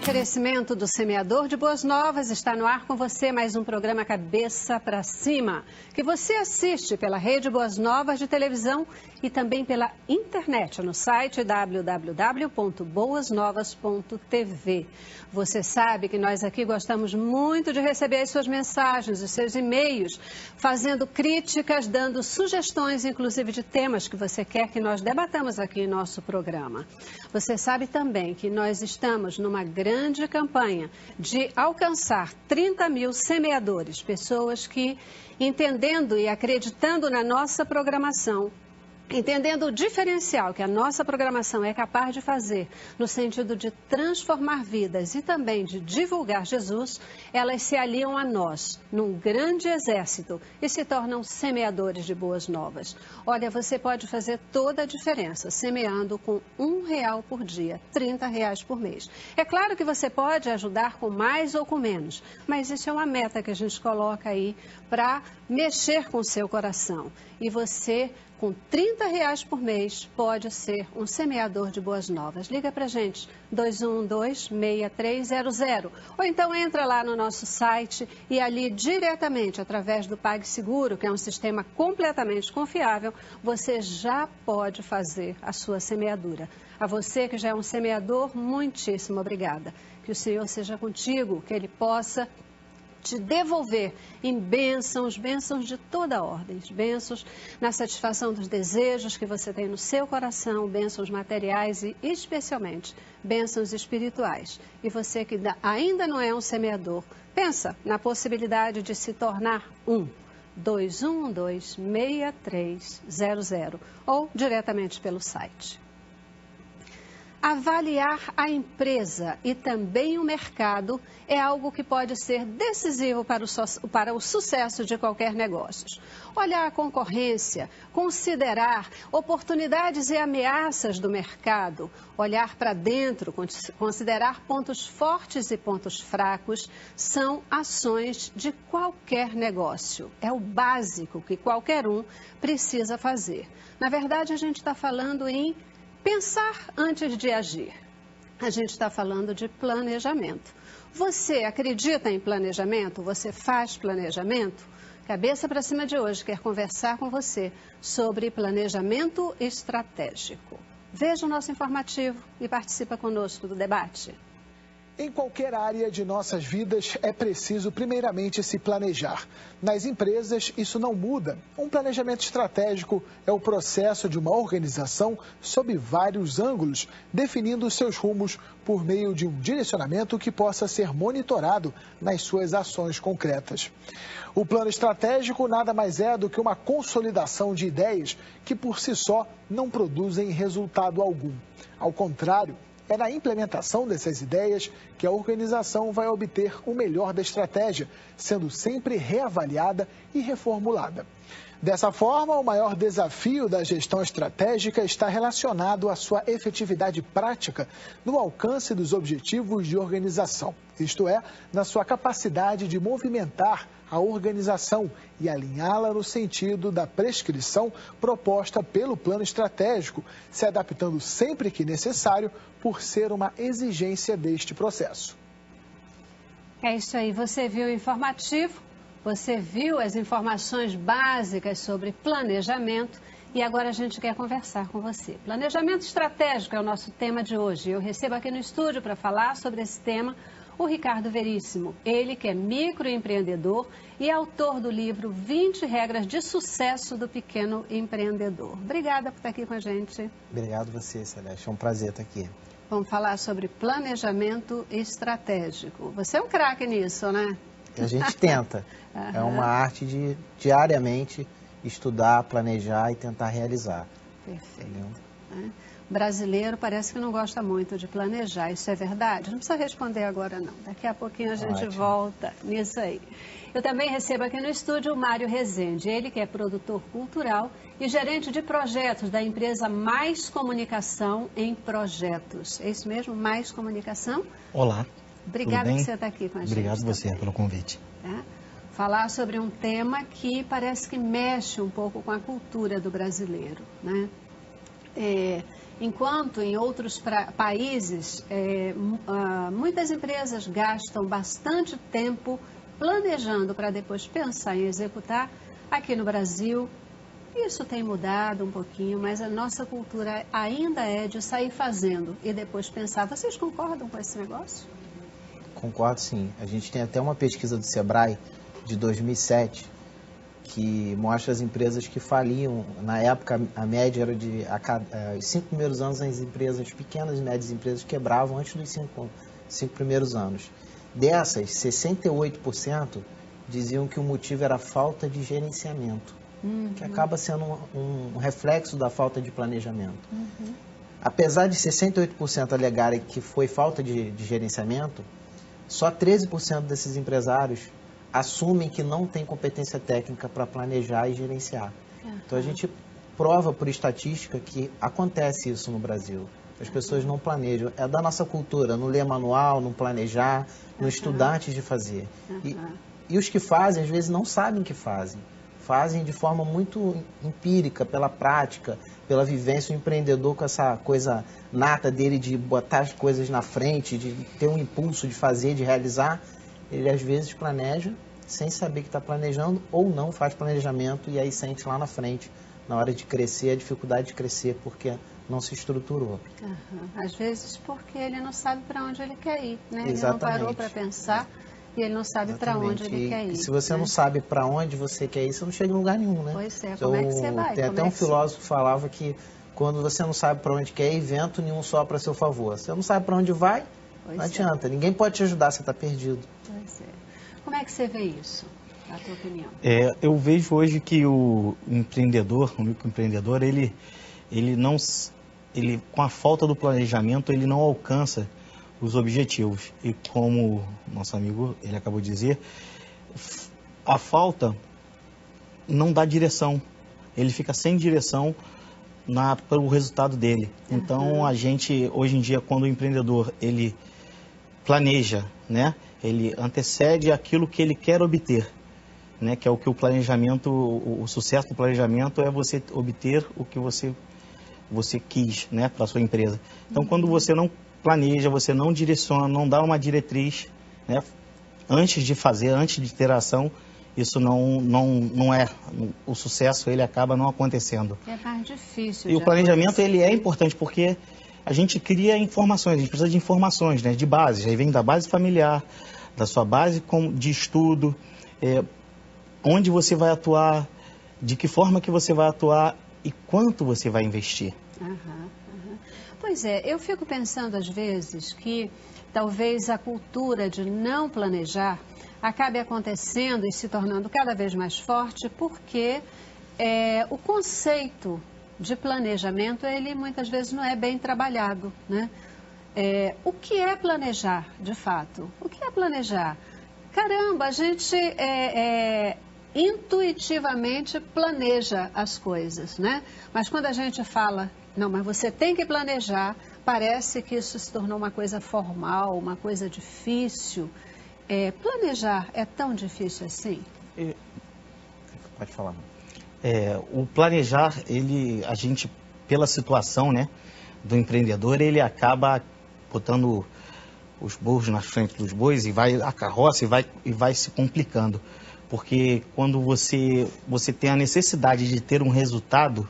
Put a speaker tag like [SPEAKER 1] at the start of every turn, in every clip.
[SPEAKER 1] oferecimento do Semeador de Boas Novas, está no ar com você mais um programa Cabeça para Cima, que você assiste pela Rede Boas Novas de televisão e também pela internet, no site www.boasnovas.tv. Você sabe que nós aqui gostamos muito de receber as suas mensagens, os seus e-mails, fazendo críticas, dando sugestões, inclusive de temas que você quer que nós debatamos aqui em nosso programa. Você sabe também que nós estamos numa grande campanha de alcançar 30 mil semeadores, pessoas que, entendendo e acreditando na nossa programação, entendendo o diferencial que a nossa programação é capaz de fazer, no sentido de transformar vidas e também de divulgar Jesus, elas se aliam a nós, num grande exército, e se tornam semeadores de boas novas. Olha, você pode fazer toda a diferença, semeando com R$1 por dia, R$30 por mês. É claro que você pode ajudar com mais ou com menos, mas isso é uma meta que a gente coloca aí para mexer com o seu coração. E você, com R$30 por mês, pode ser um semeador de boas novas. Liga para a gente, 2112-6300. Ou então entra lá no nosso site e ali diretamente, através do PagSeguro, que é um sistema completamente confiável, você já pode fazer a sua semeadura. A você que já é um semeador, muitíssimo obrigada. Que o Senhor seja contigo, que Ele possa te devolver em bênçãos de toda a ordem, bênçãos na satisfação dos desejos que você tem no seu coração, bênçãos materiais e, especialmente, bênçãos espirituais. E você que ainda não é um semeador, pensa na possibilidade de se tornar um. 2112-6300 ou diretamente pelo site. Avaliar a empresa e também o mercado é algo que pode ser decisivo para o sucesso de qualquer negócio. Olhar a concorrência, considerar oportunidades e ameaças do mercado, olhar para dentro, considerar pontos fortes e pontos fracos, são ações de qualquer negócio. É o básico que qualquer um precisa fazer. Na verdade, a gente está falando em pensar antes de agir. A gente está falando de planejamento. Você acredita em planejamento? Você faz planejamento? Cabeça para Cima de hoje quer conversar com você sobre planejamento estratégico. Veja o nosso informativo e participa conosco do debate.
[SPEAKER 2] Em qualquer área de nossas vidas é preciso primeiramente se planejar. Nas empresas isso não muda. Um planejamento estratégico é o processo de uma organização sob vários ângulos, definindo seus rumos por meio de um direcionamento que possa ser monitorado nas suas ações concretas. O plano estratégico nada mais é do que uma consolidação de ideias que por si só não produzem resultado algum. Ao contrário, é na implementação dessas ideias que a organização vai obter o melhor da estratégia, sendo sempre reavaliada e reformulada. Dessa forma, o maior desafio da gestão estratégica está relacionado à sua efetividade prática no alcance dos objetivos de organização, isto é, na sua capacidade de movimentar a organização e alinhá-la no sentido da prescrição proposta pelo plano estratégico, se adaptando sempre que necessário por ser uma exigência deste processo.
[SPEAKER 1] É isso aí, você viu o informativo, você viu as informações básicas sobre planejamento e agora a gente quer conversar com você. Planejamento estratégico é o nosso tema de hoje. Eu recebo aqui no estúdio para falar sobre esse tema o Ricardo Veríssimo, ele que é microempreendedor e autor do livro 20 Regras de Sucesso do Pequeno Empreendedor. Obrigada por estar aqui com a gente.
[SPEAKER 3] Obrigado você, Celeste. É um prazer estar aqui.
[SPEAKER 1] Vamos falar sobre planejamento estratégico. Você é um craque nisso, né?
[SPEAKER 3] A gente tenta. É uma arte de diariamente estudar, planejar e tentar realizar.
[SPEAKER 1] Perfeito. Brasileiro parece que não gosta muito de planejar, isso é verdade? Não precisa responder agora não, daqui a pouquinho a gente volta nisso aí. Eu também recebo aqui no estúdio o Mário Rezende, ele que é produtor cultural e gerente de projetos da empresa Mais Comunicação em Projetos. É isso mesmo, Mais Comunicação?
[SPEAKER 4] Olá.
[SPEAKER 1] Obrigada por você estar aqui com a gente.
[SPEAKER 4] Obrigado você pelo convite.
[SPEAKER 1] Falar sobre um tema que parece que mexe um pouco com a cultura do brasileiro, né? Enquanto em outros países, muitas empresas gastam bastante tempo planejando para depois pensar em executar, aqui no Brasil isso tem mudado um pouquinho, mas a nossa cultura ainda é de sair fazendo e depois pensar. Vocês concordam com esse negócio?
[SPEAKER 3] Concordo, sim. A gente tem até uma pesquisa do Sebrae de 2007 que mostra as empresas que faliam. Na época, a média era de... os 5 primeiros anos, as empresas, pequenas e médias empresas, quebravam antes dos 5 primeiros anos. Dessas, 68% diziam que o motivo era a falta de gerenciamento, que acaba sendo um reflexo da falta de planejamento. Apesar de 68% alegarem que foi falta de gerenciamento, só 13% desses empresários assumem que não tem competência técnica para planejar e gerenciar. Então a gente prova por estatística que acontece isso no Brasil. As pessoas não planejam. É da nossa cultura, não ler manual, não planejar, não estudar antes de fazer. E os que fazem, às vezes, não sabem que fazem. Fazem de forma muito empírica, pela prática, pela vivência. O empreendedor, com essa coisa nata dele de botar as coisas na frente, de ter um impulso de fazer, de realizar, ele às vezes planeja sem saber que está planejando ou não faz planejamento e aí sente lá na frente, na hora de crescer, a dificuldade de crescer porque não se estruturou.
[SPEAKER 1] Às vezes porque ele não sabe para onde ele quer ir, né?
[SPEAKER 3] Exatamente.
[SPEAKER 1] Ele não parou para pensar e ele não sabe para onde ele quer ir.
[SPEAKER 3] E se você não sabe para onde você quer ir, você não chega em lugar nenhum, né?
[SPEAKER 1] Pois é, como é que você vai?
[SPEAKER 3] Tem até um filósofo que falava que quando você não sabe para onde quer ir, vento nenhum sopra a seu favor. Você não sabe para onde vai, não adianta. Ninguém pode te ajudar, você está perdido.
[SPEAKER 1] Pois é. Como é que você vê isso, na tua opinião?
[SPEAKER 4] Eu vejo hoje que o empreendedor, o microempreendedor, ele com a falta do planejamento, ele não alcança os objetivos. E como nosso amigo, ele acabou de dizer, a falta não dá direção. Ele fica sem direção para o resultado dele. Então, a gente, hoje em dia, quando o empreendedor, ele planeja, né? Ele antecede aquilo que ele quer obter, né? Que é o que o planejamento, o sucesso do planejamento é você obter o que você quis, né? Para a sua empresa. Então, quando você não planeja, você não direciona, não dá uma diretriz, né? Antes de fazer, antes de ter ação, isso não é, o sucesso ele acaba não acontecendo.
[SPEAKER 1] É mais difícil.
[SPEAKER 4] E o planejamento ele é importante porque a gente cria informações, a gente precisa de informações, né, de base, aí vem da base familiar, da sua base de estudo, onde você vai atuar, de que forma que você vai atuar e quanto você vai investir.
[SPEAKER 1] Pois é, eu fico pensando às vezes que talvez a cultura de não planejar acabe acontecendo e se tornando cada vez mais forte porque o conceito de planejamento, ele muitas vezes não é bem trabalhado, né? O que é planejar, de fato? O que é planejar? Caramba, a gente intuitivamente planeja as coisas, né? Mas quando a gente fala, não, mas você tem que planejar, parece que isso se tornou uma coisa formal, uma coisa difícil. Planejar é tão difícil assim?
[SPEAKER 3] Pode falar.
[SPEAKER 4] O planejar, a gente, pela situação, né, do empreendedor, ele acaba botando os burros na frente dos bois e vai a carroça e vai se complicando. Porque quando você tem a necessidade de ter um resultado,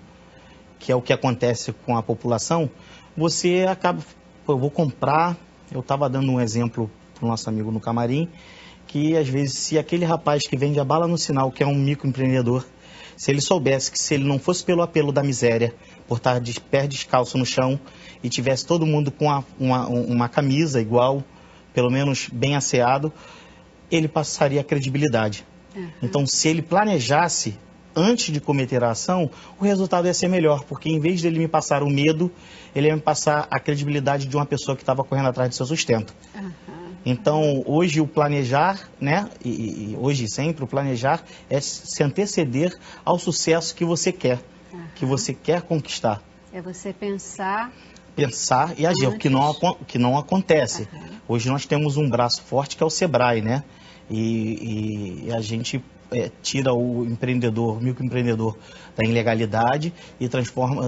[SPEAKER 4] que é o que acontece com a população, você acaba, eu vou comprar, eu estava dando um exemplo para o nosso amigo no camarim, que às vezes se aquele rapaz que vende a bala no sinal, que é um microempreendedor, se ele soubesse que se ele não fosse pelo apelo da miséria, por estar de pé descalço no chão e tivesse todo mundo com uma camisa igual, pelo menos bem asseado, ele passaria a credibilidade. Então, se ele planejasse antes de cometer a ação, o resultado ia ser melhor, porque em vez de ele me passar o medo, ele ia me passar a credibilidade de uma pessoa que estava correndo atrás do seu sustento. Então, hoje o planejar, né, e hoje e sempre o planejar é se anteceder ao sucesso que você quer, que você quer conquistar.
[SPEAKER 1] É você pensar
[SPEAKER 4] e agir, o que não acontece. Hoje nós temos um braço forte que é o Sebrae, né? E a gente tira o microempreendedor da ilegalidade e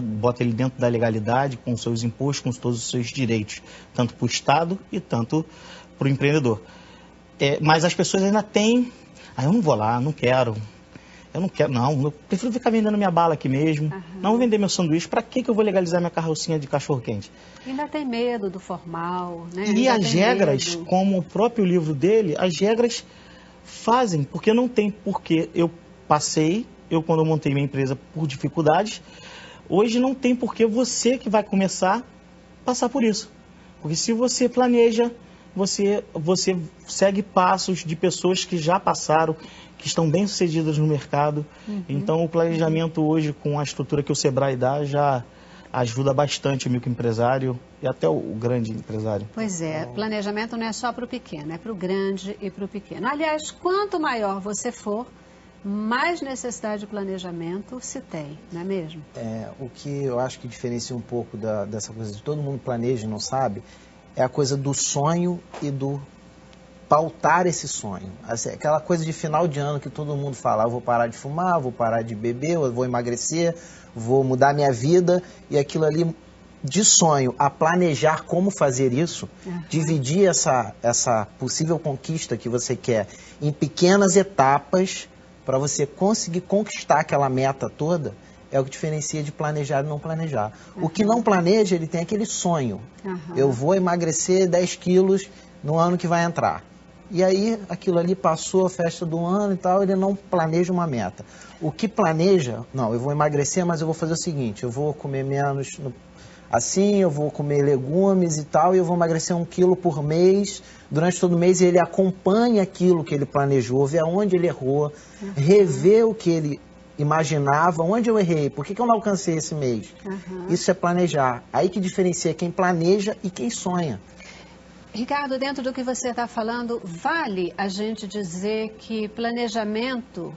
[SPEAKER 4] bota ele dentro da legalidade, com seus impostos, com todos os seus direitos, tanto para o Estado e tanto para o empreendedor. Mas as pessoas ainda têm, eu não vou lá, não quero. Eu não quero, não. Eu prefiro ficar vendendo minha bala aqui mesmo. Não vou vender meu sanduíche. Para que eu vou legalizar minha carrocinha de cachorro-quente?
[SPEAKER 1] Ainda tem medo do formal, né?
[SPEAKER 4] E as regras, como o próprio livro dele, as regras fazem, porque não tem porquê. Quando eu montei minha empresa por dificuldades, hoje não tem porquê você que vai começar a passar por isso. Porque se você planeja, você segue passos de pessoas que já passaram, que estão bem-sucedidas no mercado. Então, o planejamento hoje, com a estrutura que o Sebrae dá, já ajuda bastante o microempresário e até o grande empresário.
[SPEAKER 1] Pois é, planejamento não é só para o pequeno, é para o grande e para o pequeno. Aliás, quanto maior você for, mais necessidade de planejamento se tem, não é mesmo?
[SPEAKER 3] O que eu acho que diferencia um pouco dessa coisa de todo mundo planeja e não sabe, é a coisa do sonho e do pautar esse sonho. Aquela coisa de final de ano que todo mundo fala, eu vou parar de fumar, vou parar de beber, eu vou emagrecer, vou mudar minha vida, e aquilo ali de sonho a planejar como fazer isso, dividir essa possível conquista que você quer em pequenas etapas para você conseguir conquistar aquela meta toda, é o que diferencia de planejar e não planejar. O que não planeja, ele tem aquele sonho. Eu vou emagrecer 10 quilos no ano que vai entrar. E aí, aquilo ali passou a festa do ano e tal, ele não planeja uma meta. O que planeja, não, eu vou emagrecer, mas eu vou fazer o seguinte, eu vou comer menos assim, eu vou comer legumes e tal, e eu vou emagrecer 1 quilo por mês, durante todo o mês, e ele acompanha aquilo que ele planejou, vê aonde ele errou, revê o que ele imaginava, onde eu errei, por que eu não alcancei esse mês? Isso é planejar. Aí que diferencia quem planeja e quem sonha.
[SPEAKER 1] Ricardo, dentro do que você está falando, vale a gente dizer que planejamento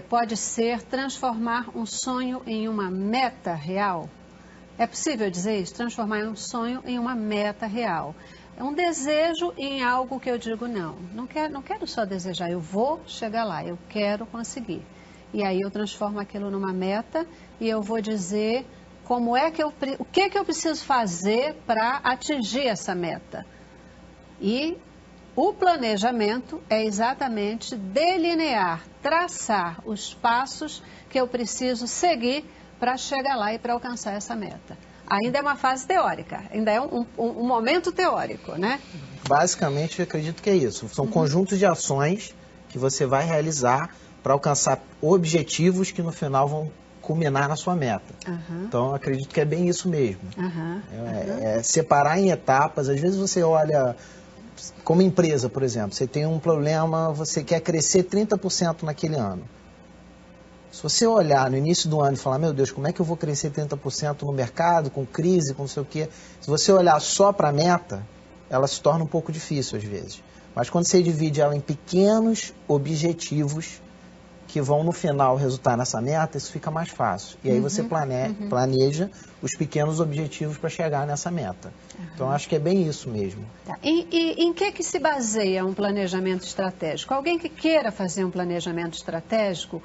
[SPEAKER 1] pode ser transformar um sonho em uma meta real? É possível dizer isso? Transformar um sonho em uma meta real. É um desejo em algo que eu digo, não quero só desejar, eu vou chegar lá, eu quero conseguir. E aí eu transformo aquilo numa meta e eu vou dizer o que eu preciso fazer para atingir essa meta. E o planejamento é exatamente delinear, traçar os passos que eu preciso seguir para chegar lá e para alcançar essa meta. Ainda é uma fase teórica, ainda é um momento teórico, né?
[SPEAKER 3] Basicamente, eu acredito que é isso. São conjuntos de ações que você vai realizar para alcançar objetivos que no final vão culminar na sua meta. Então, eu acredito que é bem isso mesmo. É separar em etapas. Às vezes você olha, como empresa, por exemplo, você tem um problema, você quer crescer 30% naquele ano. Se você olhar no início do ano e falar, meu Deus, como é que eu vou crescer 30% no mercado, com crise, com não sei o quê? Se você olhar só para a meta, ela se torna um pouco difícil às vezes. Mas quando você divide ela em pequenos objetivos que vão no final resultar nessa meta, isso fica mais fácil. E aí você planeja os pequenos objetivos para chegar nessa meta. Então, acho que é bem isso mesmo.
[SPEAKER 1] Tá. E em que se baseia um planejamento estratégico? Alguém que queira fazer um planejamento estratégico,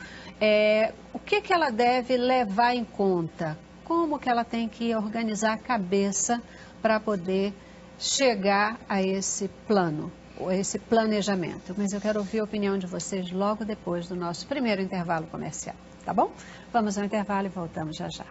[SPEAKER 1] o que ela deve levar em conta? Como que ela tem que organizar a cabeça para poder chegar a esse plano? Esse planejamento, mas eu quero ouvir a opinião de vocês logo depois do nosso primeiro intervalo comercial, tá bom? Vamos ao intervalo e voltamos já já.